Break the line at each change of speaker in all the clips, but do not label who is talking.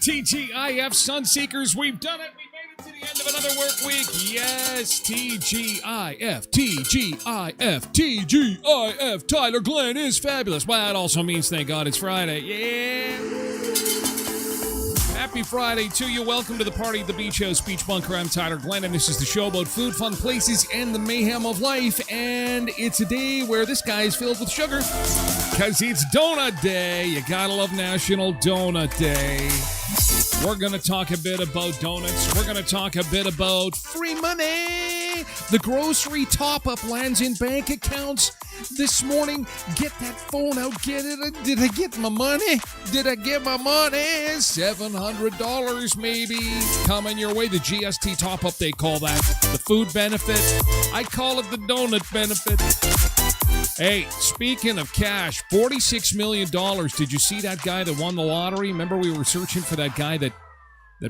TGIF Sunseekers, we've done it. We made it to the end of another work week. Yes, TGIF, TGIF, TGIF. Tyler Glen is fabulous. Well, it also means thank God it's Friday. Yeah. Happy Friday to you. Welcome to the Party at the Beach House Beach Bunker. I'm Tyler Glen, and this is the show about food, fun places, and the mayhem of life. And it's a day where this guy is filled with sugar because it's Donut Day. You gotta love National Donut Day. We're going to talk a bit about donuts. We're going to talk a bit about free money. The grocery top-up lands in bank accounts this morning. Get that phone out. Get it. Did I get my money? Did I get my money? $700 maybe coming your way. The GST top-up, they call that. The food benefit. I call it the donut benefit. Hey, speaking of cash, $46 million. Did you see that guy that won the lottery? Remember we were searching for that guy that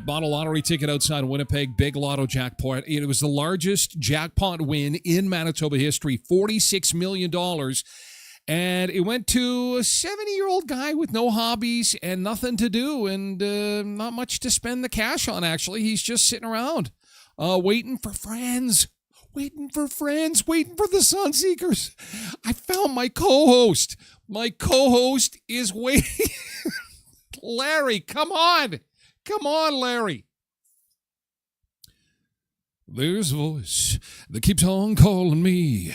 bought a lottery ticket outside Winnipeg, big lotto jackpot. It was the largest jackpot win in Manitoba history, $46 million. And it went to a 70-year-old guy with no hobbies and nothing to do and not much to spend the cash on, actually. He's just sitting around waiting for friends. Waiting for friends, waiting for the Sunseekers. I found my co-host. My co-host is waiting. Larry, come on. Come on, Larry. There's a voice that keeps on calling me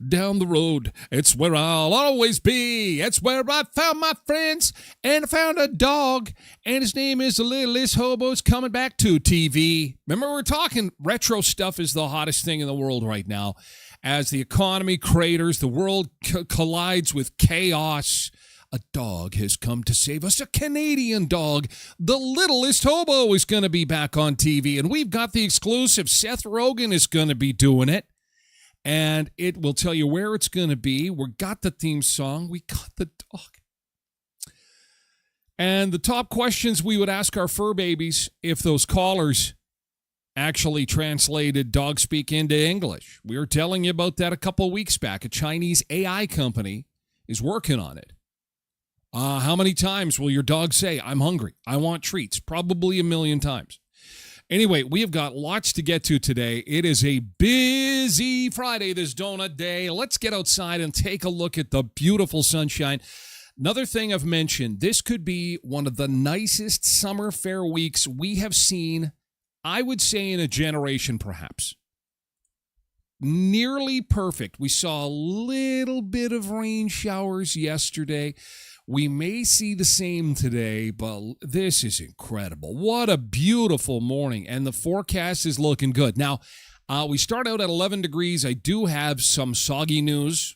down the road. It's where I'll always be. It's where I found my friends, and I found a dog, and his name is the Littlest Hobo's coming back to TV. Remember, we're talking retro stuff is the hottest thing in the world right now. As the economy craters, the world collides with chaos. A dog has come to save us, a Canadian dog. The Littlest Hobo is going to be back on TV, and we've got the exclusive. Seth Rogen is going to be doing it, and it will tell you where it's going to be. We got the theme song. We got the dog. And the top questions we would ask our fur babies if those callers actually translated dog speak into English. We were telling you about that a couple weeks back. A Chinese AI company is working on it. How many times will your dog say, I'm hungry, I want treats? Probably 1 million times. Anyway, we have got lots to get to today. It is a busy Friday, this donut day. Let's get outside and take a look at the beautiful sunshine. Another thing I've mentioned, this could be one of the nicest summer fair weeks we have seen, I would say, in a generation perhaps. nearly perfect. We saw a little bit of rain showers yesterday. We may see the same today, but this is incredible. What a beautiful morning, and the forecast is looking good. Now, we start out at 11 degrees. I do have some soggy news.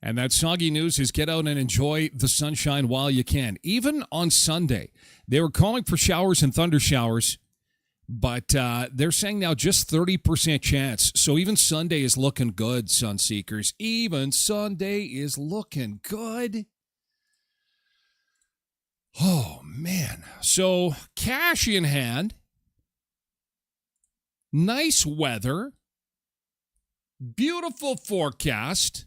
And that soggy news is get out and enjoy the sunshine while you can. Even on Sunday, they were calling for showers and thunder showers, but they're saying now just 30% chance. So even Sunday is looking good, Sunseekers. Even Sunday is looking good. Oh, man. So cash in hand, nice weather, beautiful forecast.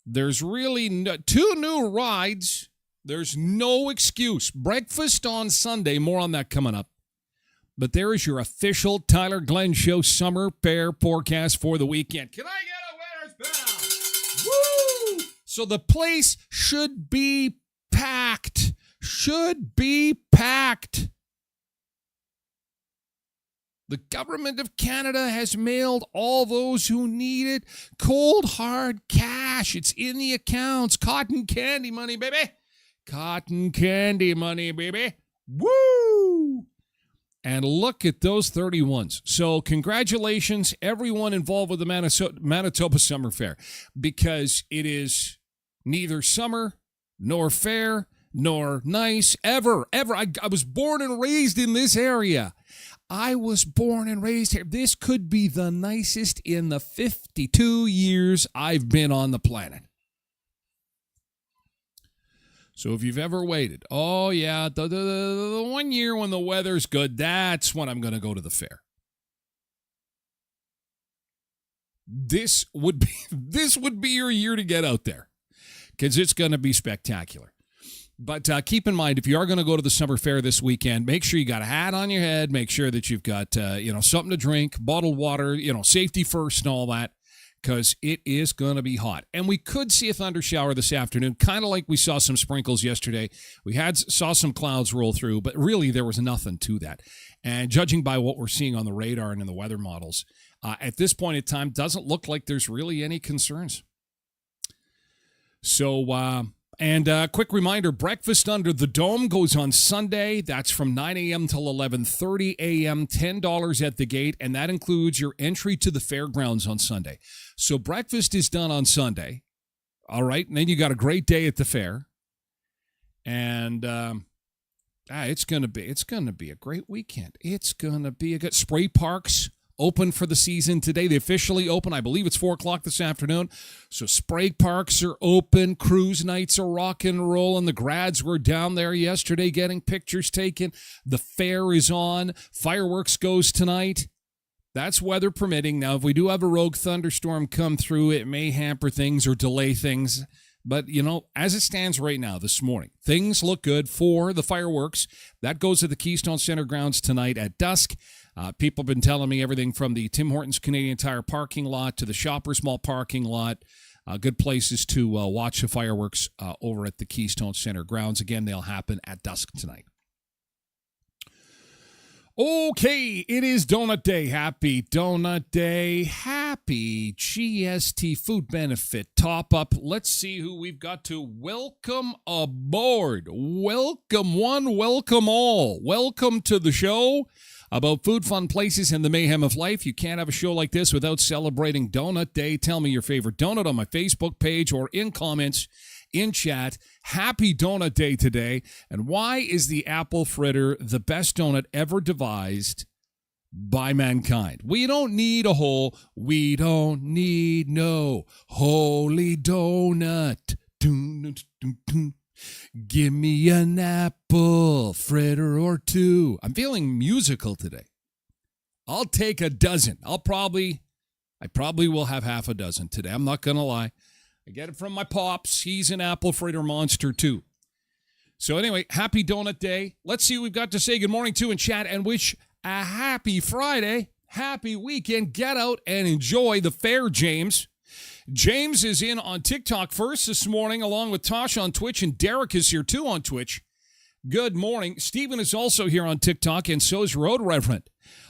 There's really two new rides. There's no excuse. Breakfast on Sunday. More on that coming up. But there is your official Tyler Glen Show summer fair forecast for the weekend. Can I get a winner's bell? Woo! So the place should be packed. Should be packed. The government of Canada has mailed all those who need it cold, hard cash. It's in the accounts. Cotton candy money, baby. Cotton candy money, baby. Woo! And look at those 31s. So congratulations, everyone involved with the Manitoba Summer Fair, because it is neither summer nor fair nor nice ever. I was born and raised in this area. I was born and raised here. This could be the nicest in the 52 years I've been on the planet. So if you've ever waited, oh yeah, the 1 year when the weather's good, that's when I'm going to go to the fair. This would be your year to get out there, because it's going to be spectacular. But keep in mind, if you are going to go to the summer fair this weekend, make sure you got a hat on your head. Make sure that you've got something to drink, bottled water, safety first and all that, because it is going to be hot. And we could see a thunder shower this afternoon, kind of like we saw some sprinkles yesterday. We saw some clouds roll through, but really there was nothing to that. And judging by what we're seeing on the radar and in the weather models, at this point in time, doesn't look like there's really any concerns. So, and quick reminder, breakfast under the dome goes on Sunday. That's from 9 a.m. till 11:30 a.m., $10 at the gate, and that includes your entry to the fairgrounds on Sunday. So breakfast is done on Sunday, all right? And then you got a great day at the fair. And it's gonna be a great weekend. It's going to be a good spray parks. Open for the season today. They officially open. I believe it's 4 o'clock this afternoon. So spray parks are open. Cruise nights are rock and rolling. The grads were down there yesterday getting pictures taken. The fair is on. Fireworks goes tonight. That's weather permitting. Now, if we do have a rogue thunderstorm come through, it may hamper things or delay things. But, as it stands right now this morning, things look good for the fireworks. That goes to the Keystone Center grounds tonight at dusk. People have been telling me everything from the Tim Hortons Canadian Tire parking lot to the Shoppers Mall parking lot. Good places to watch the fireworks over at the Keystone Center grounds. Again, they'll happen at dusk tonight. Okay, it is Donut Day. Happy Donut Day. Happy GST food benefit top up. Let's see who we've got to welcome aboard. Welcome one, welcome all. Welcome to the show about food, fun places, and the mayhem of life. You can't have a show like this without celebrating Donut Day. Tell me your favorite donut on my Facebook page or in comments in chat. Happy Donut Day today. And why is the apple fritter the best donut ever devised by mankind? We don't need no holy donut. Give me an apple fritter or two. I'm feeling musical today. I'll take a dozen. I probably will have half a dozen today. I'm not going to lie. I get it from my pops. He's an apple fritter monster too. So anyway, happy Donut Day. Let's see who we've got to say good morning to in chat and wish a happy Friday, happy weekend. Get out and enjoy the fair, James. James is in on TikTok first this morning, along with Tosh on Twitch, and Derek is here too on Twitch. Good morning. Stephen is also here on TikTok, and so is Road Reverend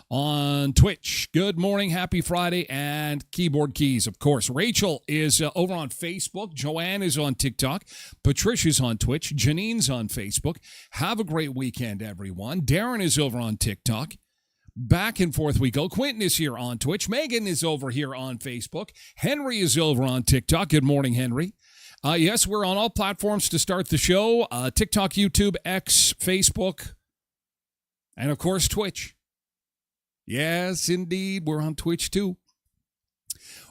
on Twitch. Good morning, happy Friday, and Keyboard Keys, of course. Rachel is over on Facebook. Joanne is on TikTok. Patricia's on Twitch. Janine's on Facebook. Have a great weekend, everyone. Darren is over on TikTok. Back and forth we go. Quentin is here on Twitch. Megan is over here on Facebook. Henry is over on TikTok. Good morning, Henry. Yes, we're on all platforms to start the show. TikTok, YouTube, X, Facebook, and, of course, Twitch. Yes, indeed, we're on Twitch, too.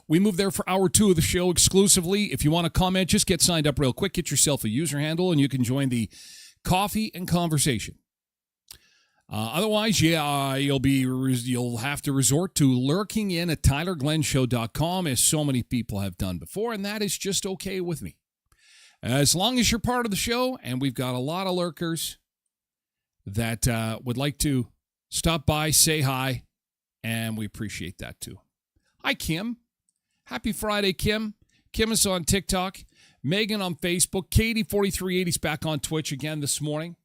We move there for hour 2 of the show exclusively. If you want to comment, just get signed up real quick. Get yourself a user handle, and you can join the coffee and conversation. Otherwise, you'll have to resort to lurking in at TylerGlenShow.com, as so many people have done before, and that is just okay with me. As long as you're part of the show, and we've got a lot of lurkers that would like to stop by, say hi, and we appreciate that too. Hi, Kim. Happy Friday, Kim. Kim is on TikTok. Megan on Facebook. Katie4380 is back on Twitch again this morning.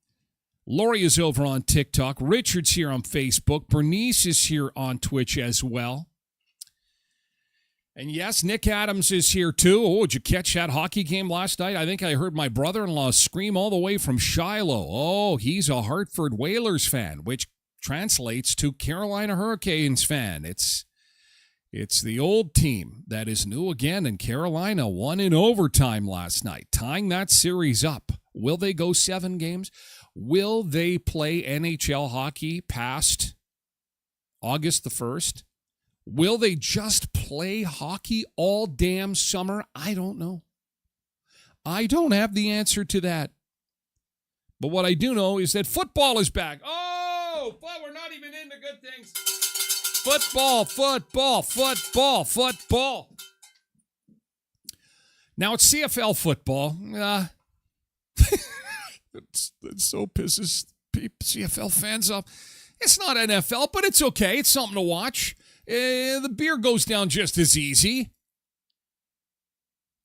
Lori is over on TikTok. Richard's here on Facebook. Bernice is here on Twitch as well. And yes, Nick Adams is here too. Oh, did you catch that hockey game last night? I think I heard my brother-in-law scream all the way from Shiloh. Oh, he's a Hartford Whalers fan, which translates to Carolina Hurricanes fan. It's the old team that is new again, and Carolina won in overtime last night, tying that series up. Will they go 7 games? Will they play NHL hockey past August the 1st? Will they just play hockey all damn summer? I don't know. I don't have the answer to that. But what I do know is that football is back. Oh, but we're not even into good things. Football. Now it's CFL football. It so pisses CFL fans off. It's not NFL, but it's okay. It's something to watch. The beer goes down just as easy.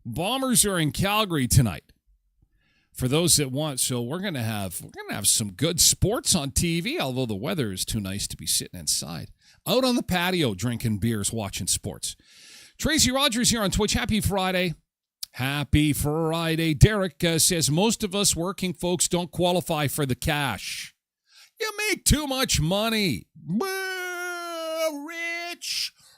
Bombers are in Calgary tonight. For those that want, so we're gonna have some good sports on TV. Although the weather is too nice to be sitting inside, out on the patio drinking beers, watching sports. Tracy Rogers here on Twitch. Happy Friday. Happy Friday. Derek says most of us working folks don't qualify for the cash. You make too much money.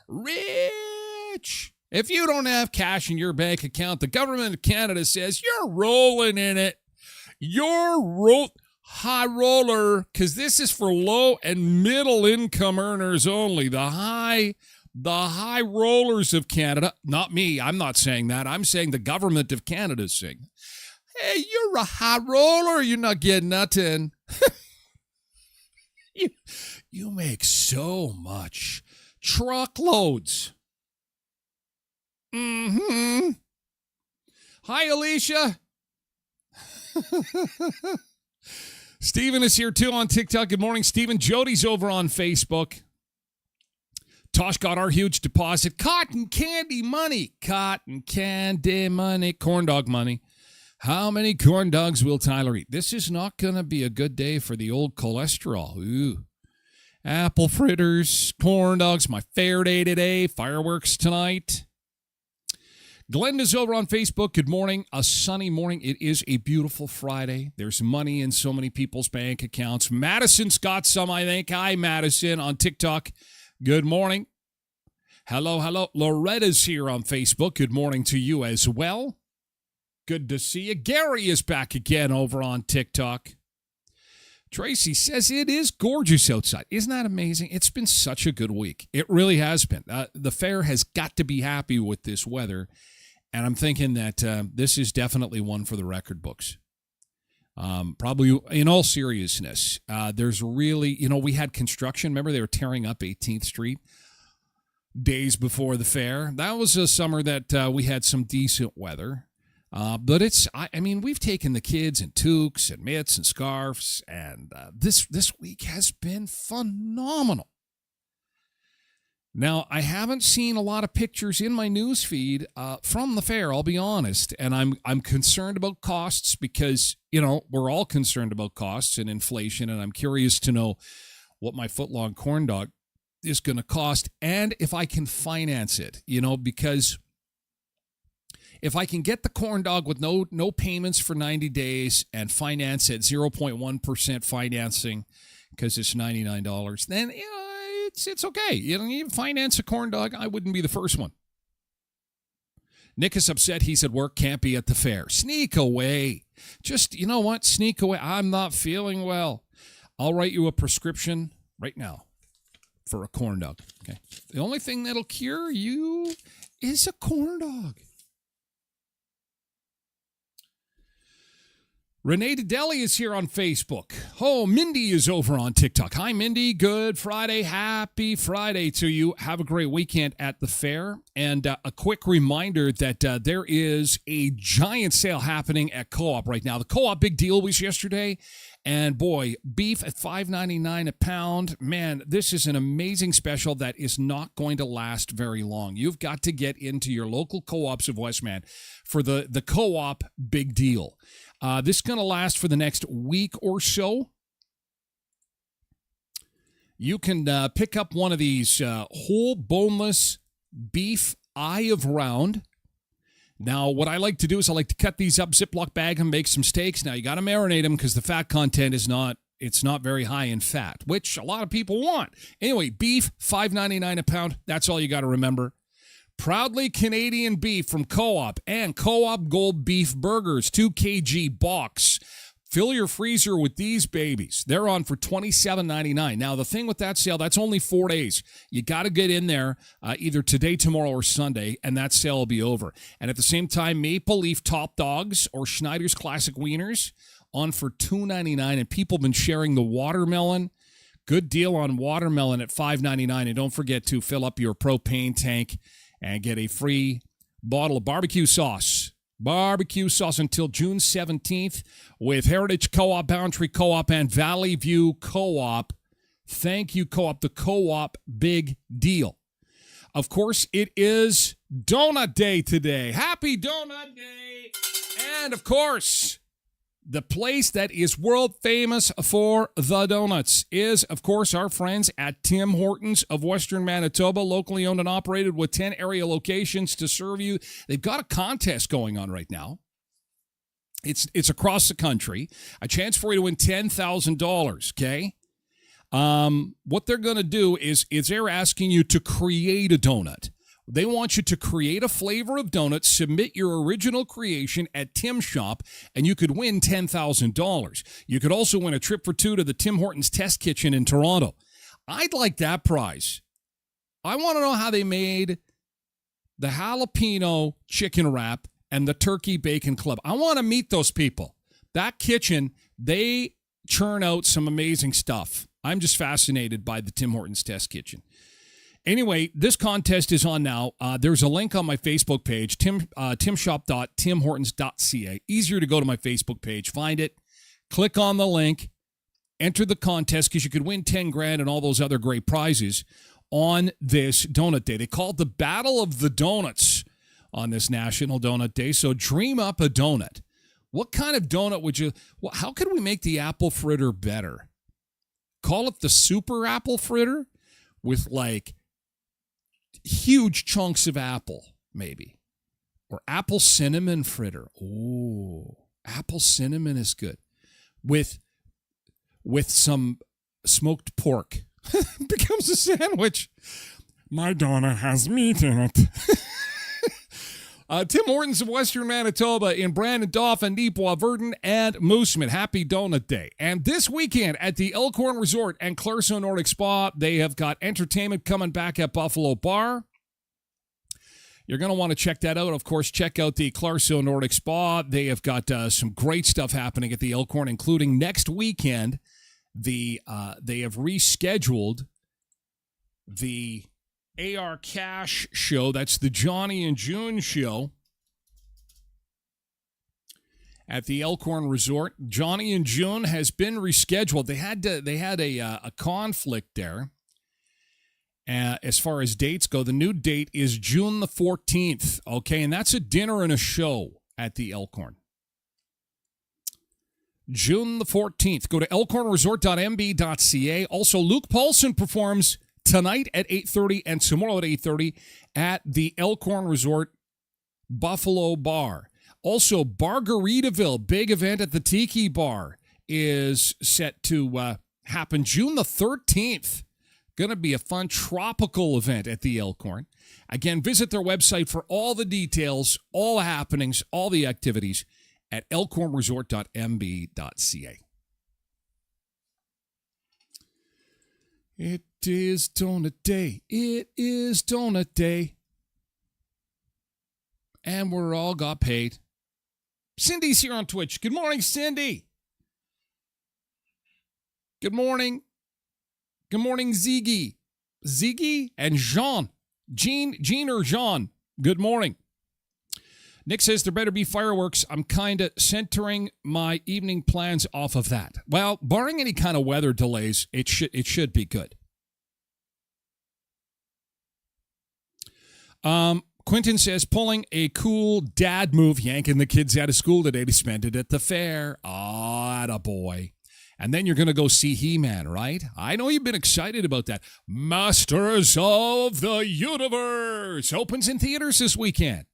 Rich. If you don't have cash in your bank account, the government of Canada says you're rolling in it. You're high roller, because this is for low and middle income earners only. The high rollers of Canada, not me, I'm not saying that. I'm saying the government of Canada is saying, hey, you're a high roller, you're not getting nothing. You make so much. Truckloads. Mm-hmm. Hi, Alicia. Stephen is here too on TikTok. Good morning, Stephen. Jody's over on Facebook. Tosh got our huge deposit. Cotton candy money. Cotton candy money. Corn dog money. How many corn dogs will Tyler eat? This is not going to be a good day for the old cholesterol. Ooh. Apple fritters, corn dogs, my fair day today. Fireworks tonight. Glen is over on Facebook. Good morning. A sunny morning. It is a beautiful Friday. There's money in so many people's bank accounts. Madison's got some, I think. Hi, Madison on TikTok. Good morning. Hello. Loretta's here on Facebook. Good morning to you as well. Good to see you. Gary is back again over on TikTok. Tracy says it is gorgeous outside. Isn't that amazing? It's been such a good week. It really has been. The fair has got to be happy with this weather, and I'm thinking that this is definitely one for the record books. Probably in all seriousness, there's really, we had construction. Remember they were tearing up 18th Street days before the fair. That was a summer that we had some decent weather. But we've taken the kids in toques and mitts and scarves, and this week has been phenomenal. Now, I haven't seen a lot of pictures in my news feed from the fair, I'll be honest, and I'm concerned about costs because, we're all concerned about costs and inflation, and I'm curious to know what my foot-long corn dog is going to cost and if I can finance it, because if I can get the corn dog with no payments for 90 days and finance at 0.1% financing because it's $99, then, it's okay. You finance a corn dog, I wouldn't be the first one. Nick is upset he's at work, can't be at the fair. Sneak away. Just, you know what? Sneak away. I'm not feeling well. I'll write you a prescription right now for a corn dog. Okay. The only thing that'll cure you is a corn dog. Renee Dedeli is here on Facebook. Oh, Mindy is over on TikTok. Hi, Mindy. Good Friday. Happy Friday to you. Have a great weekend at the fair. And a quick reminder that there is a giant sale happening at Co-op right now. The Co-op big deal was yesterday. And boy, beef at $5.99 a pound. Man, this is an amazing special that is not going to last very long. You've got to get into your local co-ops of Westman for the Co-op big deal. This is going to last for the next week or so. You can pick up one of these whole boneless beef eye of round. Now, what I like to do is I like to cut these up, Ziploc bag them, make some steaks. Now, you got to marinate them because the fat content is not very high in fat, which a lot of people want. Anyway, beef, $5.99 a pound. That's all you got to remember. Proudly Canadian beef from Co-op and Co-op Gold Beef Burgers, 2 kg box. Fill your freezer with these babies. They're on for $27.99. Now, the thing with that sale, that's only 4 days. You got to get in there either today, tomorrow, or Sunday, and that sale will be over. And at the same time, Maple Leaf Top Dogs or Schneider's Classic Wieners on for $2.99. And people have been sharing the watermelon. Good deal on watermelon at $5.99. And don't forget to fill up your propane tank and get a free bottle of barbecue sauce. Barbecue sauce until June 17th with Heritage Co-op, Boundary Co-op, and Valley View Co-op. Thank you, Co-op. The Co-op big deal. Of course, it is Donut Day today. Happy Donut Day. And, of course, the place that is world famous for the donuts is, of course, our friends at Tim Hortons of Western Manitoba, locally owned and operated with 10 area locations to serve you. They've got a contest going on right now. It's across the country. A chance for you to win $10,000, okay? What they're going to do is they're asking you to create a donut. They want you to create a flavor of donut, submit your original creation at Tim's shop, and you could win $10,000. You could also win a trip for two to the Tim Hortons Test Kitchen in Toronto. I'd like that prize. I want to know how they made the jalapeno chicken wrap and the turkey bacon club. I want to meet those people. That kitchen, they churn out some amazing stuff. I'm just fascinated by the Tim Hortons Test Kitchen. Anyway, this contest is on now. There's a link on my Facebook page, timshop.timhortons.ca. Easier to go to my Facebook page, find it, click on the link, enter the contest because you could win $10,000 and all those other great prizes on this Donut Day. They call it the Battle of the Donuts on this National Donut Day. So dream up a donut. What kind of donut would you? Well, how could we make the apple fritter better? Call it the super apple fritter with like huge chunks of apple, maybe. Or apple cinnamon fritter. Ooh, apple cinnamon is good. With some smoked pork. Becomes a sandwich. My donut has meat in it. Tim Hortons of Western Manitoba in Brandon, Dauphin, Deepwa, Verdon, and Mooseman. Happy Donut Day. And this weekend at the Elkhorn Resort and Clarso Nordic Spa, they have got entertainment coming back at Buffalo Bar. You're going to want to check that out. Of course, check out the Clarso Nordic Spa. They have got some great stuff happening at the Elkhorn, including next weekend. They have rescheduled the AR Cash show. That's the Johnny and June show at the Elkhorn Resort. Johnny and June has been rescheduled. They had a conflict there, As far as dates go, the new date is June the 14th, okay? And that's a dinner and a show at the Elkhorn. June the 14th. Go to elkhornresort.mb.ca. Also, Luke Paulson performs tonight at 8:30 and tomorrow at 8:30 at the Elkhorn Resort Buffalo Bar. Also, Bargaritaville, big event at the Tiki Bar, is set to happen June the 13th. Going to be a fun tropical event at the Elkhorn. Again, visit their website for all the details, all the happenings, all the activities at elkhornresort.mb.ca. It is donut day. It is donut day. And we're all got paid. Cindy's here on Twitch. Good morning, Cindy. Good morning. Good morning, Ziggy. Ziggy and Jean. Jean or Jean. Good morning. Nick says there better be fireworks. I'm kind of centering my evening plans off of that. Well, barring any kind of weather delays, it should be good. Quentin says, pulling a cool dad move, yanking the kids out of school today to spend it at the fair. Ah, attaboy. And then you're going to go see He-Man, right? I know you've been excited about that. Masters of the Universe opens in theaters this weekend.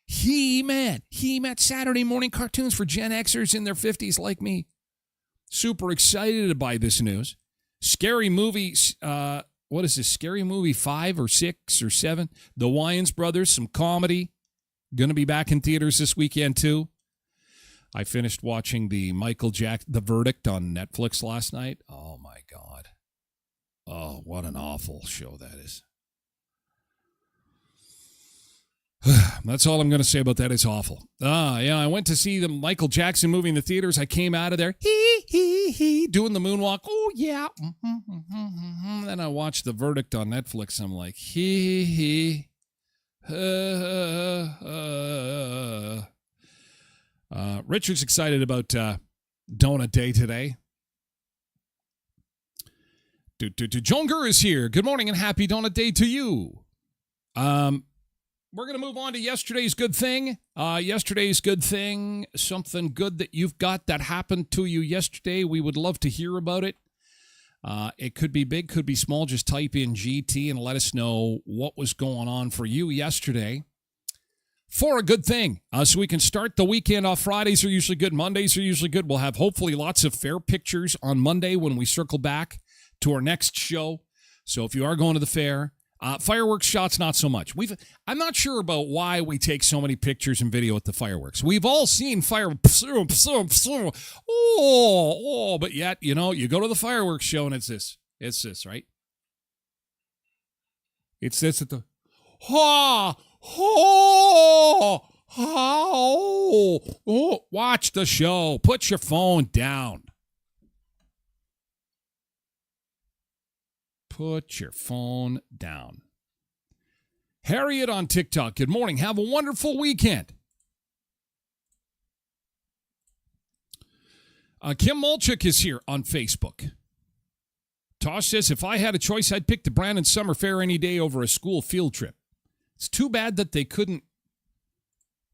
He-Man Saturday morning cartoons for Gen Xers in their 50s like me. Super excited by this news. Scary movie, what is this? Scary movie 5 or 6 or 7? The Wayans Brothers, some comedy. Going to be back in theaters this weekend too. I finished watching the The Verdict on Netflix last night. Oh, my God. Oh, what an awful show that is. That's all I'm going to say about that. It's awful. Yeah, I went to see the Michael Jackson movie in the theaters. I came out of there, doing the moonwalk. Oh, yeah. Then I watched The Verdict on Netflix. I'm like, Richard's excited about Donut Day today. Jonger is here. Good morning and happy Donut Day to you. We're going to move on to yesterday's good thing. Yesterday's good thing, something good that you've got that happened to you yesterday. We would love to hear about it. It could be big, could be small. Just type in GT and let us know what was going on for you yesterday. For a good thing, so we can start the weekend off. Fridays are usually good. Mondays are usually good. We'll have hopefully lots of fair pictures on Monday when we circle back to our next show. So if you are going to the fair, fireworks shots, not so much. I'm not sure about why we take so many pictures and video at the fireworks. We've all seen fireworks. Oh, but yet, you go to the fireworks show and it's this, right? It's this at the, watch the show. Put your phone down. Put your phone down. Harriet on TikTok. Good morning. Have a wonderful weekend. Kim Mulchuk is here on Facebook. Tosh says, if I had a choice, I'd pick the Brandon Summer Fair any day over a school field trip. It's too bad that they couldn't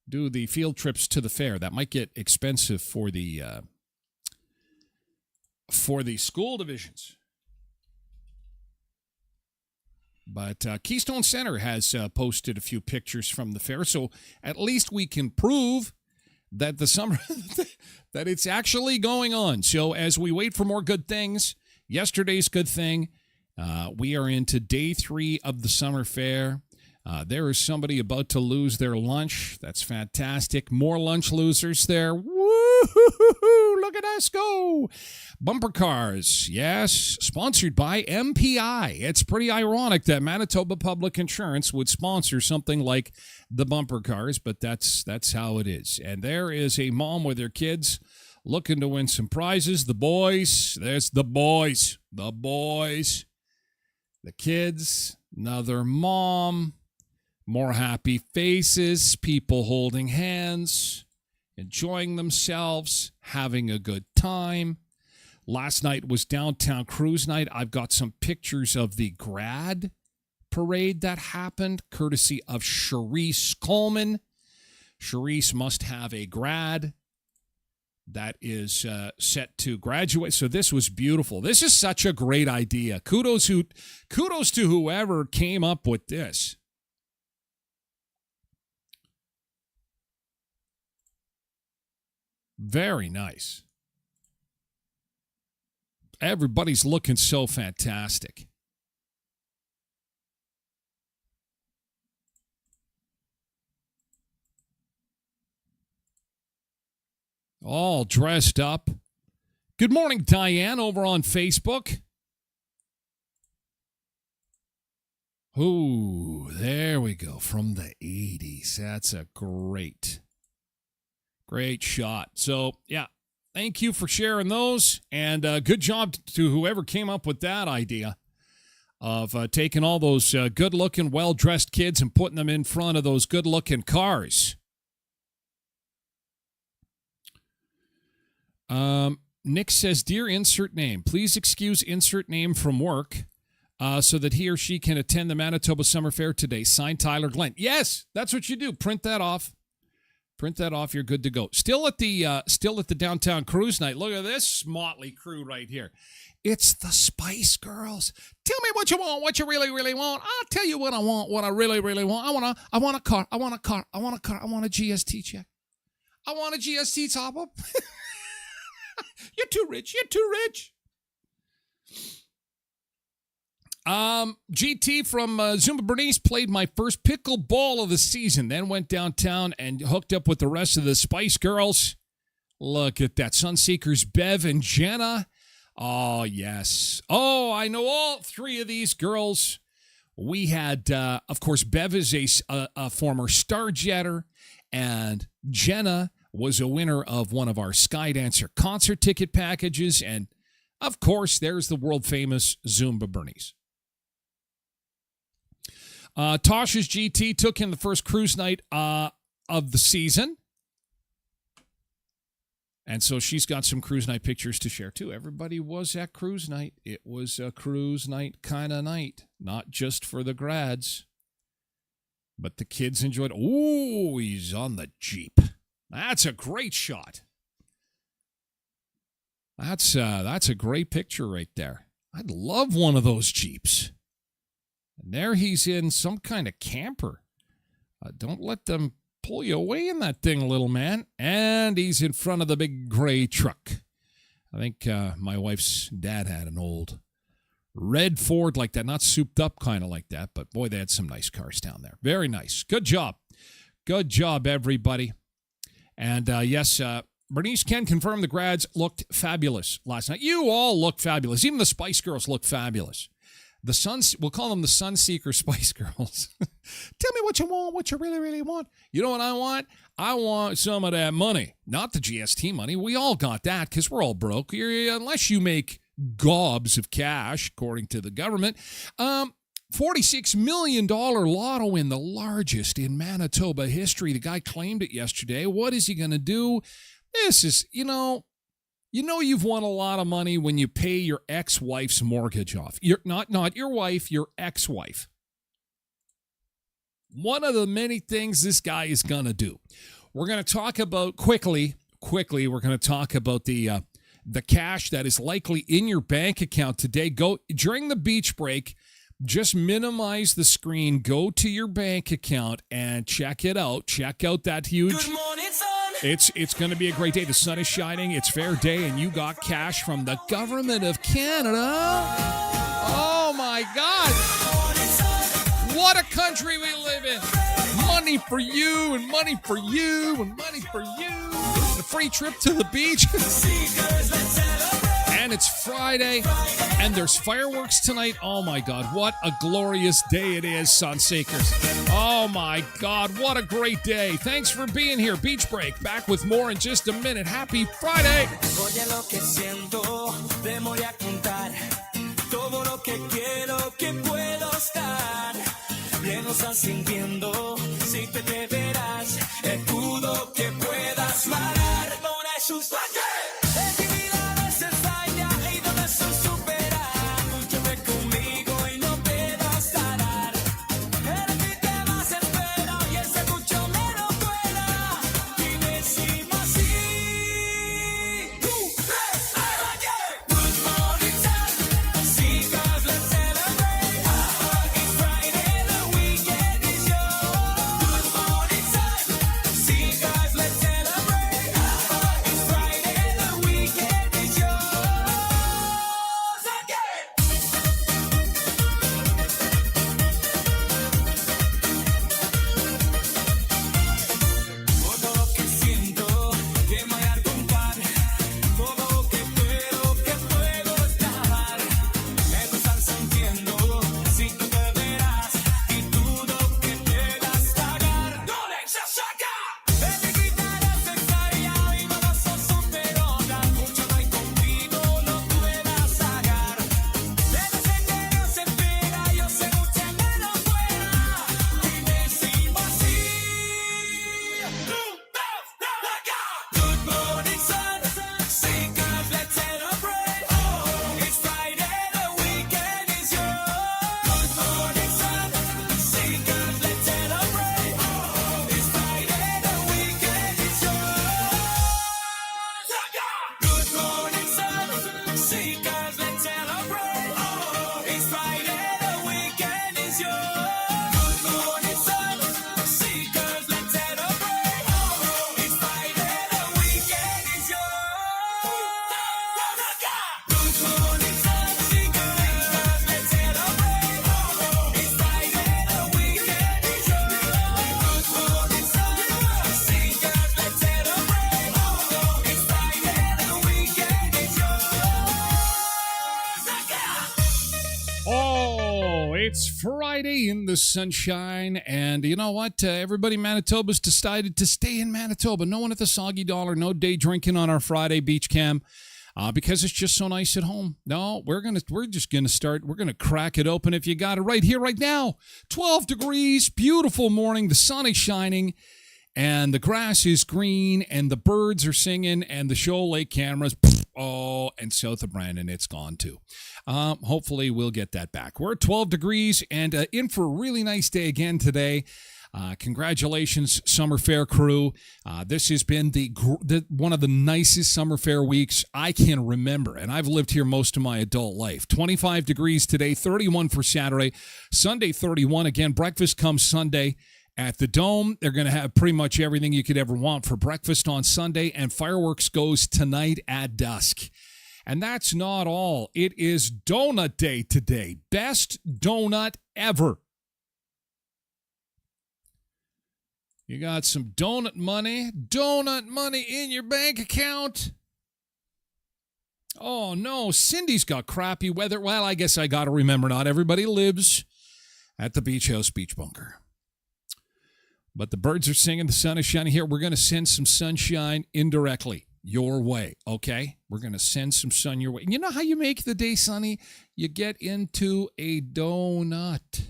do the field trips to the fair. That might get expensive for the school divisions. But Keystone Center has posted a few pictures from the fair, so at least we can prove that the summer that it's actually going on. So as we wait for more good things, yesterday's good thing, we are into day 3 of the summer fair. There is somebody about to lose their lunch. That's fantastic. More lunch losers there. Woo-hoo-hoo-hoo. Look at us go. Bumper cars. Yes. Sponsored by MPI. It's pretty ironic that Manitoba Public Insurance would sponsor something like the bumper cars, but that's how it is. And there is a mom with her kids looking to win some prizes. The boys. There's the boys. The boys. The kids. Another mom. More happy faces, people holding hands, enjoying themselves, having a good time. Last night was downtown cruise night. I've got some pictures of the grad parade that happened, courtesy of Charisse Coleman. Charisse must have a grad that is set to graduate. So this was beautiful. This is such a great idea. Kudos to whoever came up with this. Very nice. Everybody's looking so fantastic. All dressed up. Good morning, Diane, over on Facebook. Ooh, there we go. From the 80s. That's a great shot. So, yeah, thank you for sharing those. And good job to whoever came up with that idea of taking all those good-looking, well-dressed kids and putting them in front of those good-looking cars. Nick says, dear insert name, please excuse insert name from work so that he or she can attend the Manitoba Summer Fair today. Signed, Tyler Glen. Yes, that's what you do. Print that off. You're good to go. Still at the downtown cruise night. Look at this motley crew right here. It's the Spice Girls. Tell me what you want, what you really, really want. I'll tell you what I want, what I really, really want. I want a car. I want a GST check. I want a GST top up. You're too rich. GT from Zumba Bernice played my first pickleball of the season, then went downtown and hooked up with the rest of the Spice Girls. Look at that. Sunseekers, Bev and Jenna. Oh, yes. Oh, I know all three of these girls. We had, of course, Bev is a former Starjetter, and Jenna was a winner of one of our Skydancer concert ticket packages. And, of course, there's the world-famous Zumba Bernice. Tasha's GT took in the first cruise night of the season. And so she's got some cruise night pictures to share, too. Everybody was at cruise night. It was a cruise night kind of night, not just for the grads. But the kids enjoyed. Oh, he's on the Jeep. That's a great shot. That's a great picture right there. I'd love one of those Jeeps. And there he's in some kind of camper. Don't let them pull you away in that thing, little man. And he's in front of the big gray truck. I think my wife's dad had an old red Ford like that. Not souped up kind of like that, but boy, they had some nice cars down there. Very nice. Good job. Good job, everybody. And yes, Bernice can confirm the grads looked fabulous last night. You all look fabulous. Even the Spice Girls look fabulous. We'll call them the Sunseeker Spice Girls. Tell me what you want, what you really, really want. You know what I want? I want some of that money. Not the GST money. We all got that because we're all broke. Unless you make gobs of cash, according to the government. $46 million lotto win, the largest in Manitoba history. The guy claimed it yesterday. What is he going to do? This is, you've won a lot of money when you pay your ex-wife's mortgage off. You're not your wife, your ex-wife. One of the many things this guy is going to do. We're going to talk about quickly, we're going to talk about the cash that is likely in your bank account today. Go during the beach break. Just minimize the screen, go to your bank account, and check it out. Check out that huge... Good morning, sun. It's going to be a great day. The sun is shining. It's fair day, and you got cash from the government of Canada. Oh, my God. What a country we live in. Money for you, and money for you, and money for you. A free trip to the beach. And it's Friday, and there's fireworks tonight. Oh, my God, what a glorious day it is, Sunseekers. Oh, my God, what a great day. Thanks for being here. Beach Break, back with more in just a minute. Happy Friday. It's Friday in the sunshine, and you know what? Everybody in Manitoba's decided to stay in Manitoba. No one at the Soggy Dollar, no day drinking on our Friday beach cam, because it's just so nice at home. No, we're just gonna start. We're gonna crack it open. If you got it right here, right now, 12 degrees, beautiful morning. The sun is shining, and the grass is green, and the birds are singing, and the Shoal Lake cameras. Oh, and south of Brandon, it's gone too. Hopefully, we'll get that back. We're at 12 degrees and in for a really nice day again today. Congratulations, Summer Fair crew. This has been one of the nicest Summer Fair weeks I can remember, and I've lived here most of my adult life. 25 degrees today, 31 for Saturday, Sunday 31. Again, breakfast comes Sunday. At the Dome, they're going to have pretty much everything you could ever want for breakfast on Sunday, and fireworks goes tonight at dusk. And that's not all. It is Donut Day today. Best donut ever. You got some donut money in your bank account. Oh, no, Cindy's got crappy weather. Well, I guess I got to remember, not everybody lives at the Beach House Beach Bunker. But the birds are singing, the sun is shining here. We're going to send some sunshine indirectly your way, okay? We're going to send some sun your way. You know how you make the day sunny? You get into a donut.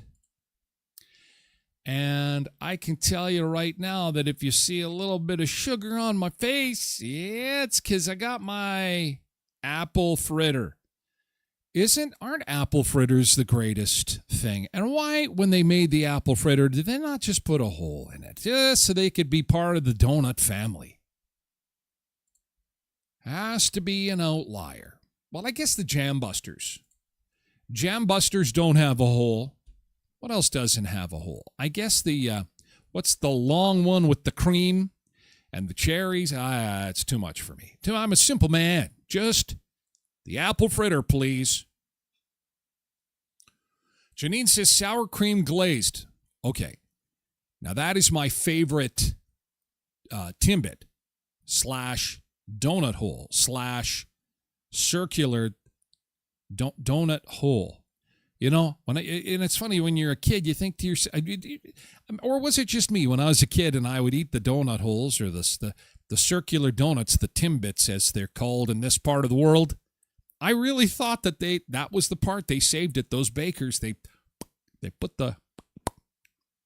And I can tell you right now that if you see a little bit of sugar on my face, yeah, it's because I got my apple fritter. Aren't apple fritters the greatest thing? And why, when they made the apple fritter, did they not just put a hole in it? Just so they could be part of the donut family. Has to be an outlier. Well, I guess the Jam Busters. Jam Busters don't have a hole. What else doesn't have a hole? I guess what's the long one with the cream and the cherries? It's too much for me. I'm a simple man. Just the apple fritter, please. Janine says sour cream glazed. Okay. Now that is my favorite Timbit / donut hole / circular donut hole. You know, and it's funny when you're a kid, you think to yourself, or was it just me when I was a kid and I would eat the donut holes or the circular donuts, the Timbits as they're called in this part of the world? I really thought that was the part they saved it. Those bakers, they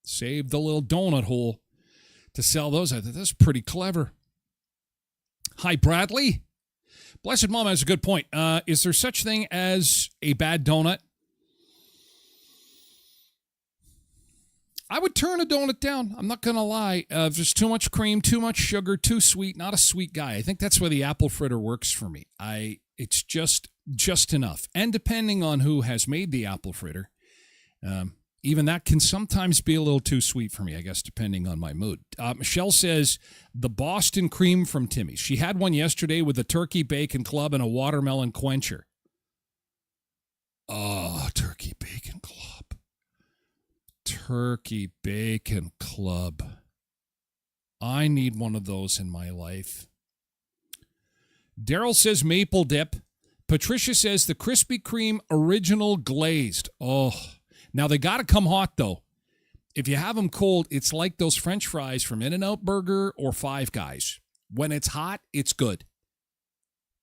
saved the little donut hole to sell those. I thought that's pretty clever. Hi, Bradley. Blessed Mama has a good point. Is there such thing as a bad donut? I would turn a donut down. I'm not going to lie. If there's too much cream, too much sugar, too sweet, not a sweet guy. I think that's where the apple fritter works for me. It's just enough. And depending on who has made the apple fritter, even that can sometimes be a little too sweet for me, I guess, depending on my mood. Michelle says the Boston cream from Timmy's. She had one yesterday with a turkey bacon club and a watermelon quencher. Oh, turkey bacon club. Turkey bacon club. I need one of those in my life. Daryl says maple dip. Patricia says the Krispy Kreme original glazed. Oh, now they got to come hot, though. If you have them cold, it's like those French fries from In-N-Out Burger or Five Guys. When it's hot, it's good.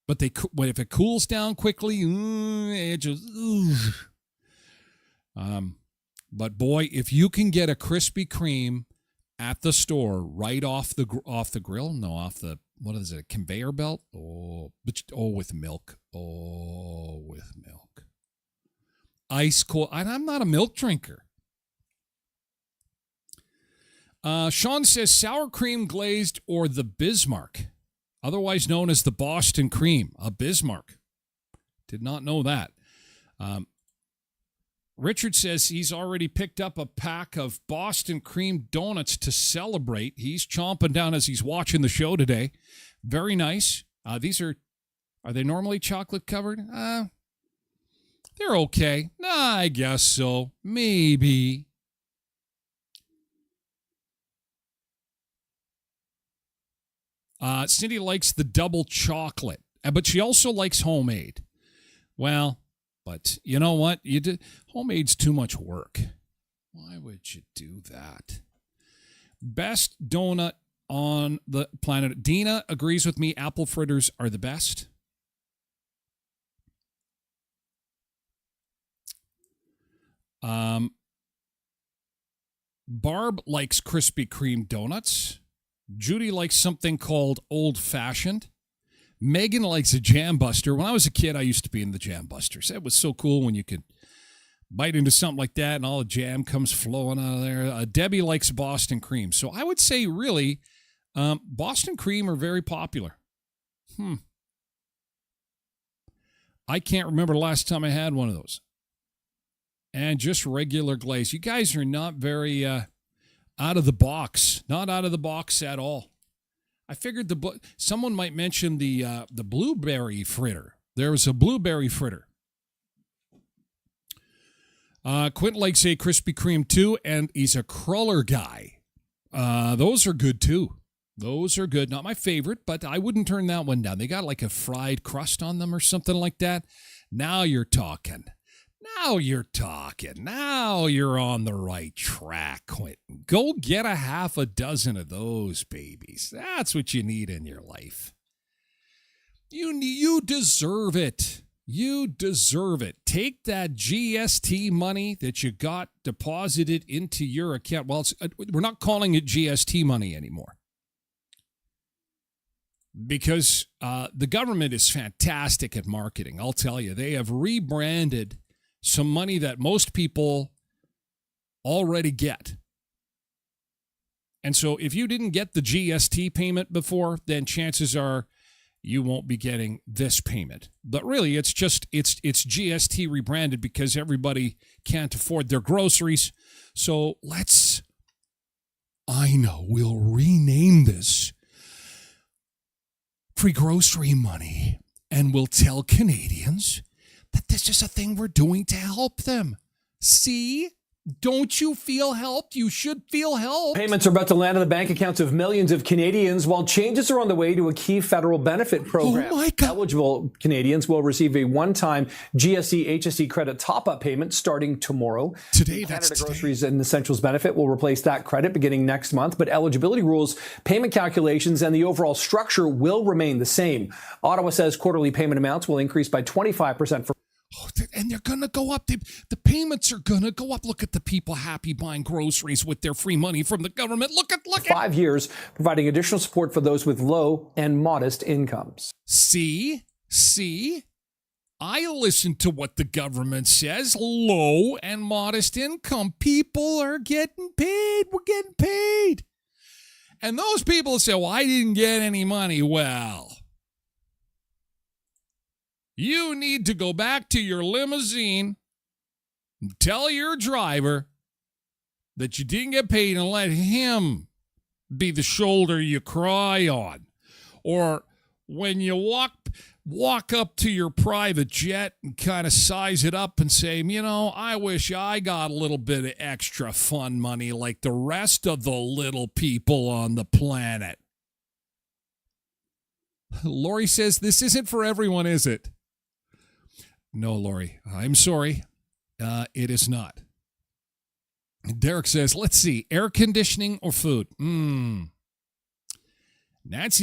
But if it cools down quickly, it just... But boy, if you can get a Krispy Kreme at the store right off the grill, no, off the, what is it, a conveyor belt? With milk. Oh, with milk. Ice cold. I'm not a milk drinker. Sean says sour cream glazed or the Bismarck, otherwise known as the Boston cream. A Bismarck. Did not know that. Richard says he's already picked up a pack of Boston cream donuts to celebrate. He's chomping down as he's watching the show today. Very nice. These are they normally chocolate covered? They're okay. I guess so. Maybe. Cindy likes the double chocolate, but she also likes homemade. Well, But you know what? Homemade's too much work. Why would you do that? Best donut on the planet. Dina agrees with me. Apple fritters are the best. Barb likes Krispy Kreme donuts. Judy likes something called Old Fashioned. Megan likes a Jam Buster. When I was a kid, I used to be in the Jam Busters. It was so cool when you could bite into something like that and all the jam comes flowing out of there. Debbie likes Boston Cream. So I would say really Boston Cream are very popular. I can't remember the last time I had one of those. And just regular glaze. You guys are not very out of the box. Not out of the box at all. I figured someone might mention the blueberry fritter. There was a blueberry fritter. Quint likes a Krispy Kreme too, and he's a cruller guy. Those are good too. Those are good. Not my favorite, but I wouldn't turn that one down. They got like a fried crust on them or something like that. Now you're talking. Now you're talking. Now you're on the right track, Quentin. Go get a half a dozen of those babies. That's what you need in your life. You deserve it. You deserve it. Take that GST money that you got deposited into your account. Well, we're not calling it GST money anymore. Because the government is fantastic at marketing. I'll tell you, they have rebranded some money that most people already get. And so if you didn't get the GST payment before, then chances are you won't be getting this payment. But really, it's GST rebranded because everybody can't afford their groceries. So we'll rename this free grocery money, and we'll tell Canadians that this is a thing we're doing to help them. See? Don't you feel helped? You should feel helped.
Payments are about to land on the bank accounts of millions of Canadians, while changes are on the way to a key federal benefit program.
Oh my God.
Eligible Canadians will receive a one-time GST HST credit top-up payment starting tomorrow. Canada Groceries and Essentials benefit will replace that credit beginning next month, but eligibility rules, payment calculations, and the overall structure will remain the same. Ottawa says quarterly payment amounts will increase by 25% for
and they're going to go up. The payments are going to go up. Look at the people happy buying groceries with their free money from the government. Look at
5 years, providing additional support for those with low and modest incomes.
See? I listen to what the government says. Low and modest income people are getting paid. We're getting paid. And those people say, well, I didn't get any money. Well, you need to go back to your limousine and tell your driver that you didn't get paid and let him be the shoulder you cry on. Or when you walk up to your private jet and kind of size it up and say, I wish I got a little bit of extra fun money like the rest of the little people on the planet. Lori says, this isn't for everyone, is it? No, Lori, I'm sorry. It is not. Derek says, let's see, air conditioning or food? Nancy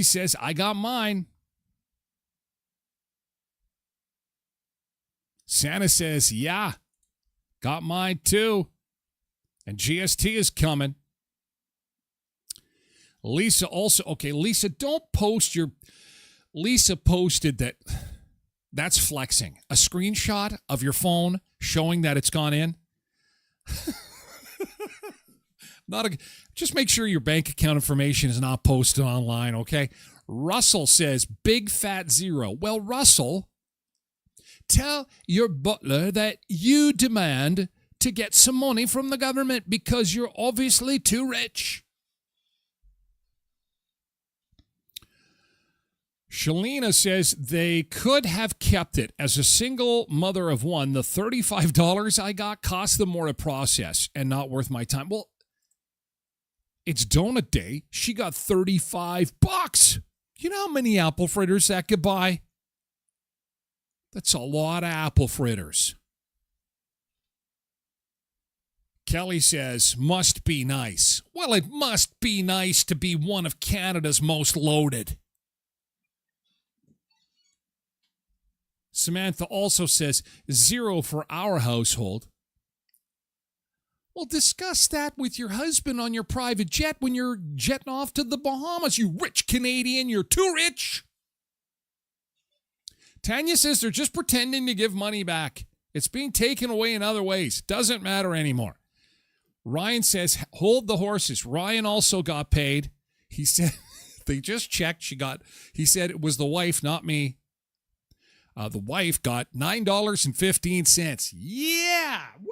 says, I got mine. Santa says, yeah, got mine too. And GST is coming. Lisa also, okay, Lisa, don't post Lisa posted that. That's flexing. A screenshot of your phone showing that it's gone in. Just make sure your bank account information is not posted online, okay? Russell says, big fat zero. Well, Russell, tell your butler that you demand to get some money from the government because you're obviously too rich. Shalina says they could have kept it. As a single mother of one, the $35 I got cost them more to process and not worth my time. Well, it's donut day. She got $35. You know how many apple fritters that could buy? That's a lot of apple fritters. Kelly says, must be nice. Well, it must be nice to be one of Canada's most loaded. Samantha also says, 0 for our household. Well, discuss that with your husband on your private jet when you're jetting off to the Bahamas, you rich Canadian. You're too rich. Tanya says they're just pretending to give money back. It's being taken away in other ways. Doesn't matter anymore. Ryan says, hold the horses. Ryan also got paid. He said, they just checked. He said it was the wife, not me. The wife got $9.15. Yeah! Woo!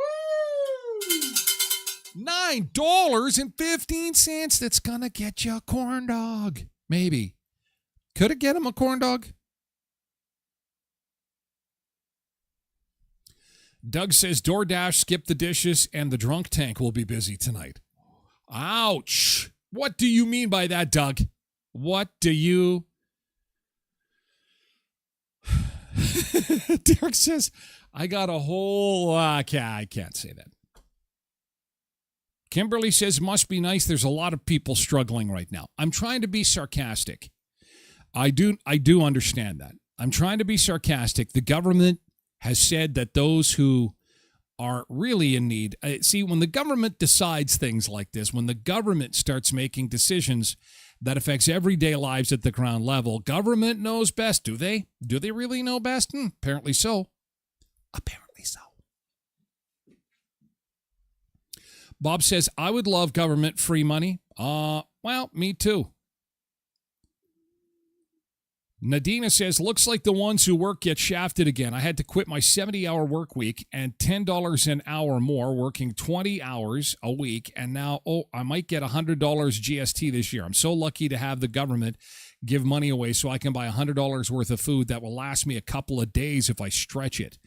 $9.15. That's going to get you a corn dog. Maybe. Could it get him a corn dog? Doug says DoorDash skipped the dishes and the drunk tank will be busy tonight. Ouch. What do you mean by that, Doug? What do you... Derek says, I got a whole... I can't say that. Kimberly says, must be nice. There's a lot of people struggling right now. I'm trying to be sarcastic. I do understand that. I'm trying to be sarcastic. The government has said that those who are really in need... see, when the government decides things like this, when the government starts making decisions that affects everyday lives at the ground level, government knows best. Do they? Do they really know best? Apparently so. Apparently so. Bob says, I would love government free money. Well, me too. Nadina says, looks like the ones who work get shafted again. I had to quit my 70-hour work week and $10 an hour more, working 20 hours a week. And now, I might get $100 GST this year. I'm so lucky to have the government give money away so I can buy $100 worth of food that will last me a couple of days if I stretch it.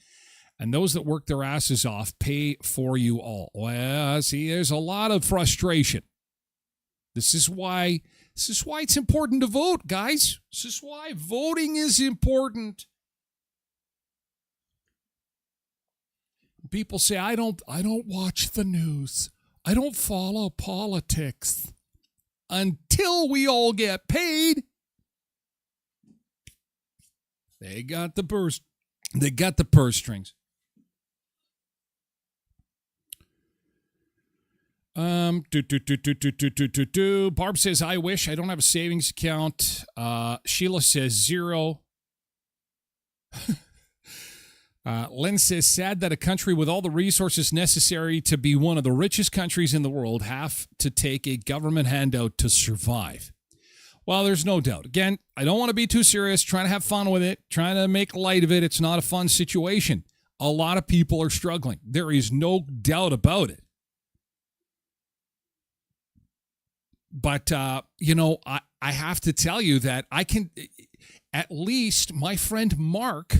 And those that work their asses off pay for you all. Well, see, there's a lot of frustration. This is why it's important to vote, guys. This is why voting is important. People say, I don't watch the news. I don't follow politics. Until we all get paid. They got the purse strings. Barb says, I wish. I don't have a savings account. Sheila says 0. Len says, sad that a country with all the resources necessary to be one of the richest countries in the world have to take a government handout to survive. Well, there's no doubt. Again, I don't want to be too serious, trying to have fun with it, trying to make light of it. It's not a fun situation. A lot of people are struggling. There is no doubt about it. But, I have to tell you that at least my friend Mark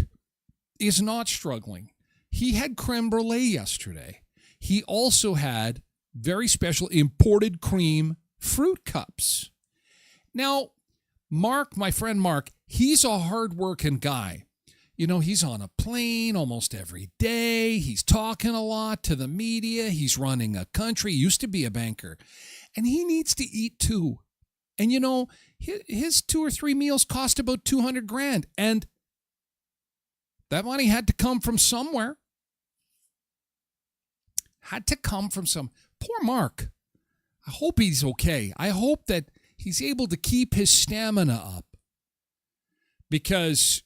is not struggling. He had creme brulee yesterday. He also had very special imported cream fruit cups. Now, Mark, my friend Mark, he's a hardworking guy. He's on a plane almost every day. He's talking a lot to the media. He's running a country. He used to be a banker. And he needs to eat too. And his 2 or 3 meals cost about $200,000. And that money had to come from somewhere. Poor Mark. I hope he's okay. I hope that he's able to keep his stamina up. Because,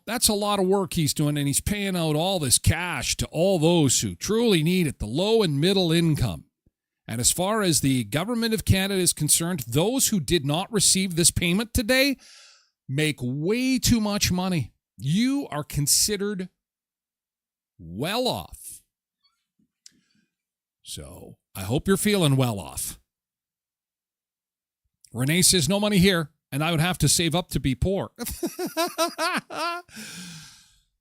that's a lot of work he's doing, and he's paying out all this cash to all those who truly need it, the low and middle income. And as far as the government of Canada is concerned, those who did not receive this payment today make way too much money. You are considered well off. So I hope you're feeling well off. Renee says, no money here, and I would have to save up to be poor.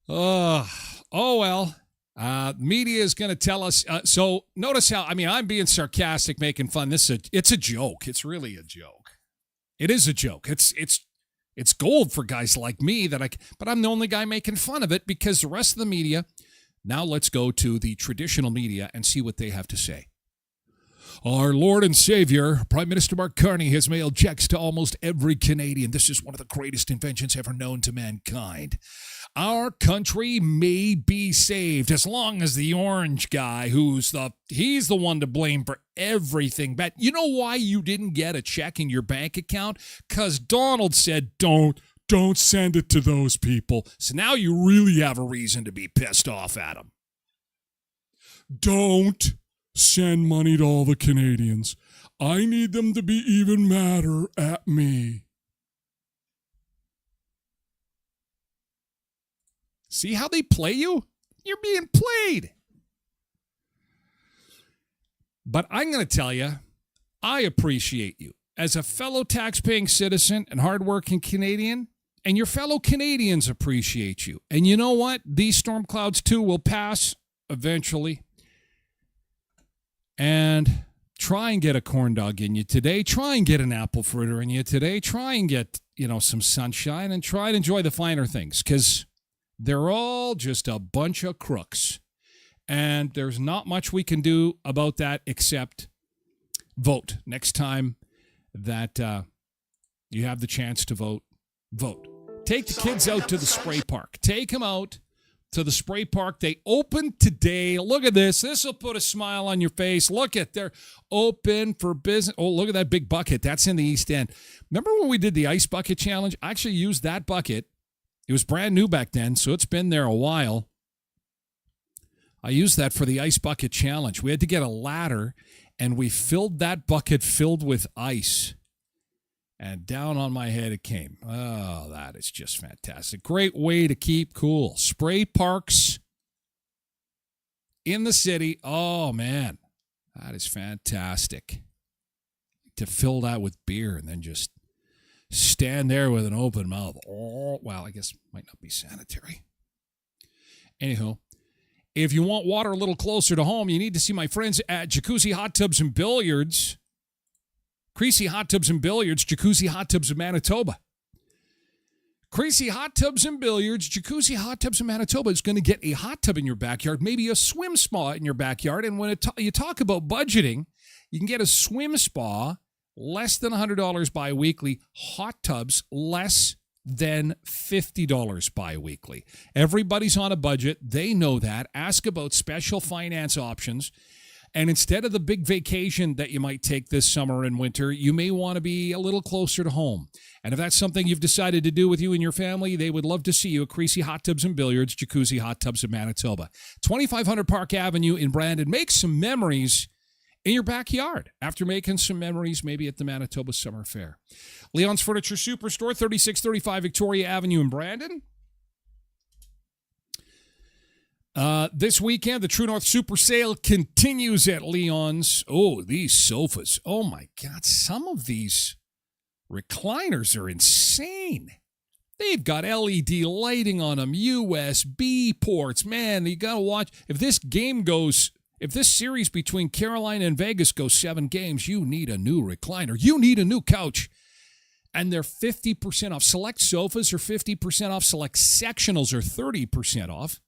Oh, well. Media is going to tell us. So notice how, I'm being sarcastic, making fun. It's a joke. It's really a joke. It is a joke. It's It's gold for guys like me but I'm the only guy making fun of it because the rest of the media. Now let's go to the traditional media and see what they have to say. Our Lord and Savior, Prime Minister Mark Carney, has mailed checks to almost every Canadian. This is one of the greatest inventions ever known to mankind. Our country may be saved as long as the orange guy, he's the one to blame for everything. But you know why you didn't get a check in your bank account? Because Donald said, don't send it to those people. So now you really have a reason to be pissed off at them. Don't send money to all the Canadians. I need them to be even madder at me. See how they play you? You're being played. But I'm going to tell you, I appreciate you as a fellow tax-paying citizen and hardworking Canadian, and your fellow Canadians appreciate you. And you know what? These storm clouds too will pass eventually. And try and get a corn dog in you today. Try and get an apple fritter in you today. Try and get, some sunshine and try and enjoy the finer things because they're all just a bunch of crooks. And there's not much we can do about that except vote. Next time that you have the chance to vote, vote. Take the kids out to the spray park. Take them out to the spray park. They opened today. Look at this. This will put a smile on your face. Look at, they're open for business. Oh, look at that big bucket. That's in the East End. Remember when we did the ice bucket challenge? I actually used that bucket. It was brand new back then, so it's been there a while. I used that for the ice bucket challenge. We had to get a ladder, and we filled that bucket filled with ice. And down on my head it came. Oh, that is just fantastic. Great way to keep cool. Spray parks in the city. Oh, man. That is fantastic. To fill that with beer and then just stand there with an open mouth. Oh, well, I guess it might not be sanitary. Anyhow, if you want water a little closer to home, you need to see my friends at Jacuzzi Hot Tubs and Billiards. Creasy Hot Tubs and Billiards, Jacuzzi Hot Tubs of Manitoba. Creasy Hot Tubs and Billiards, Jacuzzi Hot Tubs of Manitoba is going to get a hot tub in your backyard, maybe a swim spa in your backyard. And when you talk about budgeting, you can get a swim spa less than $100 bi-weekly, hot tubs less than $50 bi-weekly. Everybody's on a budget. They know that. Ask about special finance options. And instead of the big vacation that you might take this summer and winter, you may want to be a little closer to home. And if that's something you've decided to do with you and your family, they would love to see you at Creasy Hot Tubs and Billiards, Jacuzzi Hot Tubs of Manitoba. 2500 Park Avenue in Brandon. Make some memories in your backyard after making some memories maybe at the Manitoba Summer Fair. Leon's Furniture Superstore, 3635 Victoria Avenue in Brandon. This weekend, the True North Super Sale continues at Leon's. Oh, these sofas. Oh, my God. Some of these recliners are insane. They've got LED lighting on them, USB ports. Man, you got to watch. If this series between Carolina and Vegas goes 7 games, you need a new recliner. You need a new couch. And they're 50% off. Select sofas are 50% off. Select sectionals are 30% off.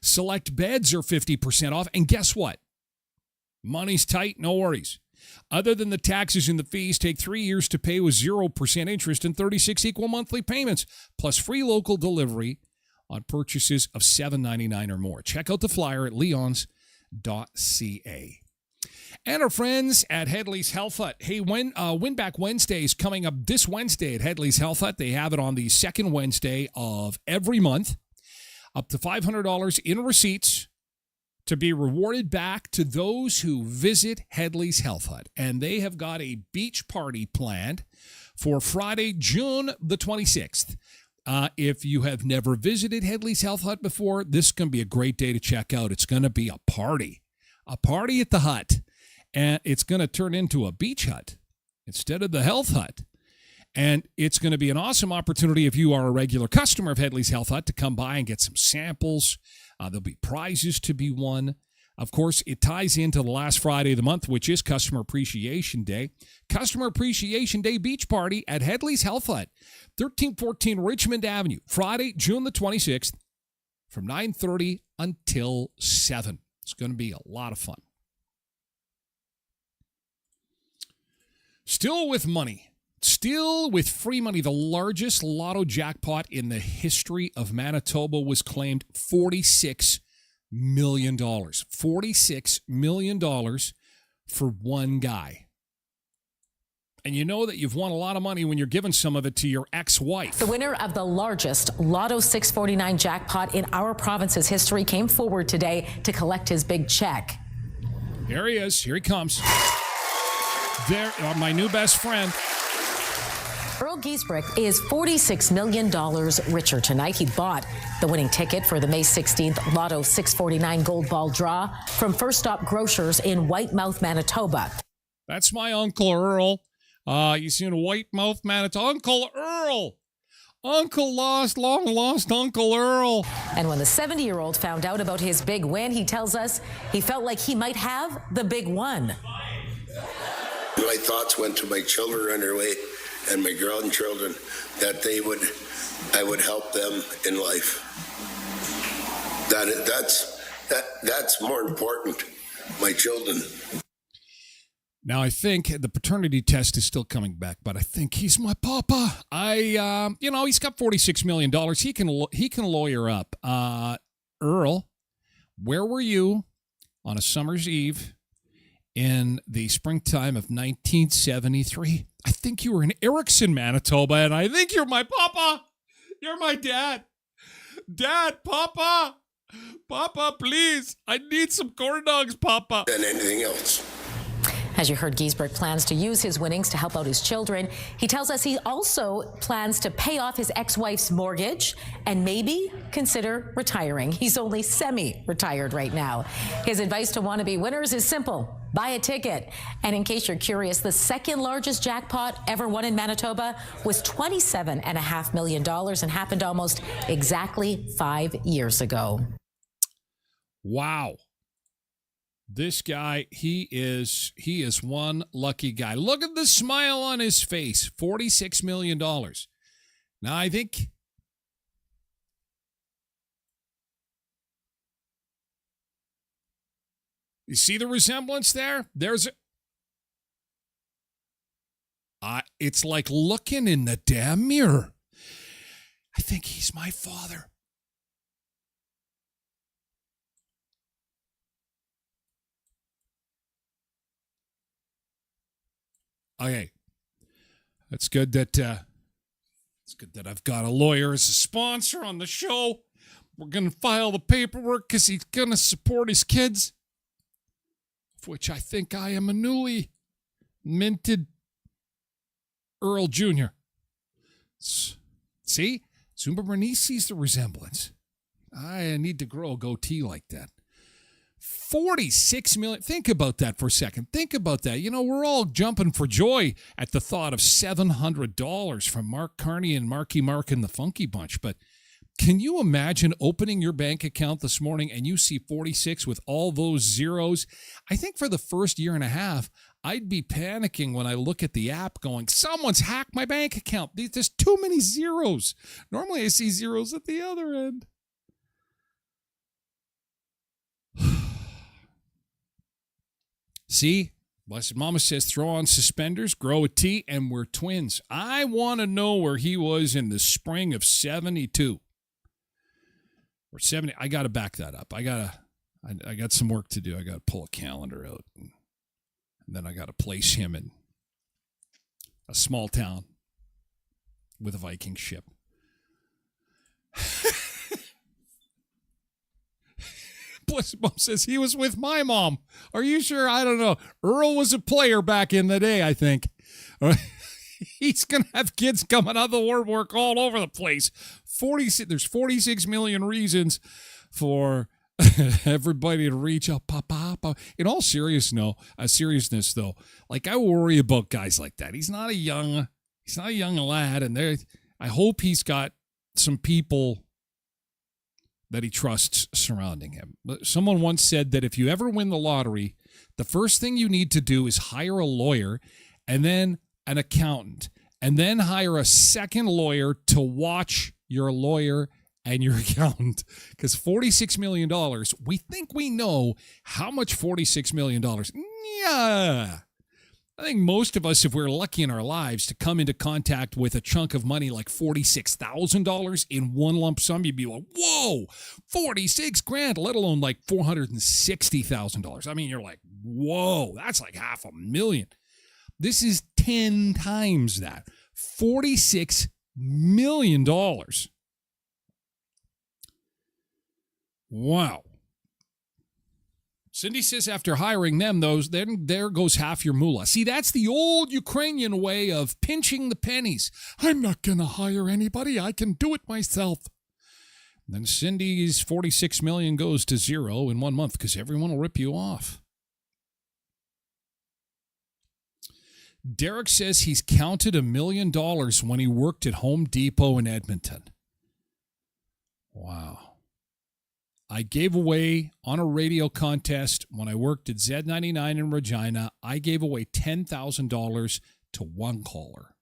Select beds are 50% off. And guess what? Money's tight, no worries. Other than the taxes and the fees, take 3 years to pay with 0% interest and 36 equal monthly payments, plus free local delivery on purchases of $7.99 or more. Check out the flyer at leons.ca. And our friends at Headley's Health Hut. Hey, Win Back Wednesday is coming up this Wednesday at Headley's Health Hut. They have it on the second Wednesday of every month. Up to $500 in receipts to be rewarded back to those who visit Headley's Health Hut. And they have got a beach party planned for Friday, June the 26th. If you have never visited Headley's Health Hut before, this is going to be a great day to check out. It's going to be a party at the hut. And it's going to turn into a beach hut instead of the health hut. And it's going to be an awesome opportunity if you are a regular customer of Headley's Health Hut to come by and get some samples. There'll be prizes to be won. Of course, it ties into the last Friday of the month, which is Customer Appreciation Day. Customer Appreciation Day beach party at Headley's Health Hut, 1314 Richmond Avenue, Friday, June the 26th, from 9:30 until 7. It's going to be a lot of fun. Still with money. Still with free money, the largest lotto jackpot in the history of Manitoba was claimed $46 million. $46 million for one guy. And you know that you've won a lot of money when you're giving some of it to your ex-wife.
The winner of the largest Lotto 649 jackpot in our province's history came forward today to collect his big check.
Here he is. Here he comes. There, my new best friend.
Earl Giesbrick is $46 million richer tonight. He bought the winning ticket for the May 16th Lotto 649 Gold Ball draw from First Stop Grocers in Whitemouth, Manitoba.
That's my Uncle Earl. You see in Whitemouth, Manitoba. Uncle Earl. Long lost Uncle Earl.
And when the 70-year-old found out about his big win, he tells us he felt like he might have the big one.
My thoughts went to my children on their way and my grandchildren, that I would help them in life. That's more important, my children.
Now, I think the paternity test is still coming back, but I think he's my papa. He's got $46 million. He can lawyer up. Earl, where were you on a summer's eve in the springtime of 1973? I think you were in Erickson, Manitoba, and I think you're my papa. You're my dad. Dad, papa. Papa, please. I need some corn dogs, papa.
Than anything else.
As you heard, Giesbrick plans to use his winnings to help out his children. He tells us he also plans to pay off his ex-wife's mortgage and maybe consider retiring. He's only semi-retired right now. His advice to wannabe winners is simple. Buy a ticket. And in case you're curious, the second largest jackpot ever won in Manitoba was $27.5 million and happened almost exactly 5 years ago.
Wow. This guy, he is one lucky guy. Look at the smile on his face. $46 million. Now, I think you see the resemblance there? It's like looking in the damn mirror. I think he's my father. Okay, it's good that I've got a lawyer as a sponsor on the show. We're gonna file the paperwork because he's gonna support his kids, of which I think I am a newly minted Earl Jr. See, Zumba Bernice sees the resemblance. I need to grow a goatee like that. 46 million. Think about that for a second. Think about that. You know, we're all jumping for joy at the thought of $700 from Mark Carney and Marky Mark and the Funky Bunch. But can you imagine opening your bank account this morning and you see 46 with all those zeros? I think for the first year and a half, I'd be panicking when I look at the app going, someone's hacked my bank account. There's too many zeros. Normally I see zeros at the other end. See, Blessed Mama says, throw on suspenders, grow a T, and we're twins. I want to know where he was in the spring of 72. Or 70. I got to back that up. I got some work to do. I got to pull a calendar out. And then I got to place him in a small town with a Viking ship. Blessed Mom says he was with my mom. Are you sure? I don't know. Earl was a player back in the day, I think. He's going to have kids coming out of the woodwork all over the place. There's 46 million reasons for everybody to reach out. Papa. In all seriousness, though, like I worry about guys like that. He's not a young lad, and I hope he's got some people that he trusts surrounding him. Someone once said that if you ever win the lottery, the first thing you need to do is hire a lawyer and then an accountant, and then hire a second lawyer to watch your lawyer and your accountant. Because $46 million, we think we know how much $46 million. Yeah. I think most of us, if we're lucky in our lives to come into contact with a chunk of money like $46,000 in one lump sum, you'd be like, whoa, 46 grand, let alone like $460,000. I mean, you're like, whoa, that's like $500,000. This is 10 times that. $46 million. Wow. Cindy says after hiring them, then there goes half your moolah. See, that's the old Ukrainian way of pinching the pennies. I'm not going to hire anybody. I can do it myself. Then Cindy's $46 million goes to zero in 1 month because everyone will rip you off. Derek says he's counted $1 million when he worked at Home Depot in Edmonton. Wow. I gave away on a radio contest when I worked at Z99 in Regina, I gave away $10,000 to one caller.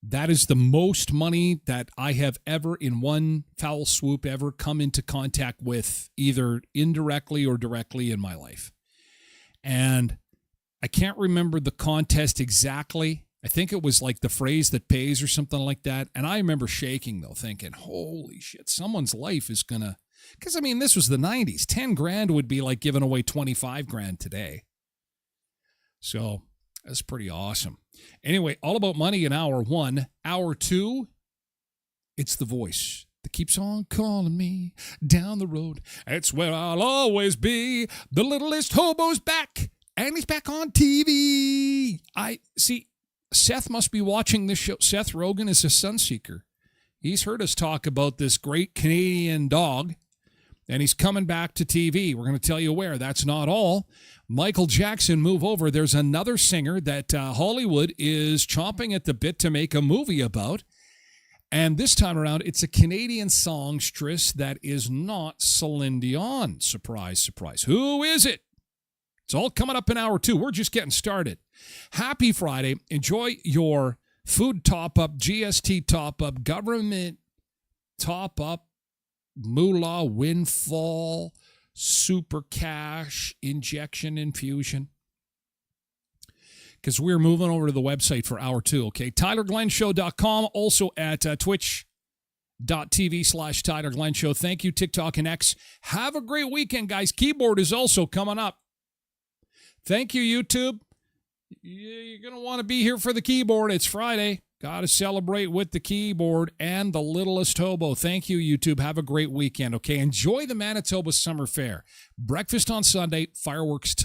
That is the most money that I have ever in one foul swoop ever come into contact with, either indirectly or directly in my life. And I can't remember the contest exactly. I think it was like the phrase that pays or something like that. And I remember shaking, though, thinking, holy shit, someone's life is going to... Because, I mean, this was the 90s. 10 grand would be like giving away 25 grand today. So that's pretty awesome. Anyway, all about money in hour one. Hour two, it's the voice that keeps on calling me down the road. It's where I'll always be. The littlest hobo's back, and he's back on TV. I see, Seth must be watching this show. Seth Rogen is a Sunseeker. He's heard us talk about this great Canadian dog. And he's coming back to TV. We're going to tell you where. That's not all. Michael Jackson, move over. There's another singer that Hollywood is chomping at the bit to make a movie about. And this time around, it's a Canadian songstress that is not Celine Dion. Surprise, surprise. Who is it? It's all coming up in hour two. We're just getting started. Happy Friday. Enjoy your food top-up, GST top-up, government top-up, moolah, windfall, super cash, injection, infusion. Because we're moving over to the website for hour two, okay? TylerGlenShow.com, also at twitch.tv/Tyler Glen Show. Thank you, TikTok and X. Have a great weekend, guys. Keyboard is also coming up. Thank you, YouTube. You're going to want to be here for the keyboard. It's Friday. Got to celebrate with the keyboard and the littlest hobo. Thank you, YouTube. Have a great weekend, okay? Enjoy the Manitoba Summer Fair. Breakfast on Sunday, fireworks tonight.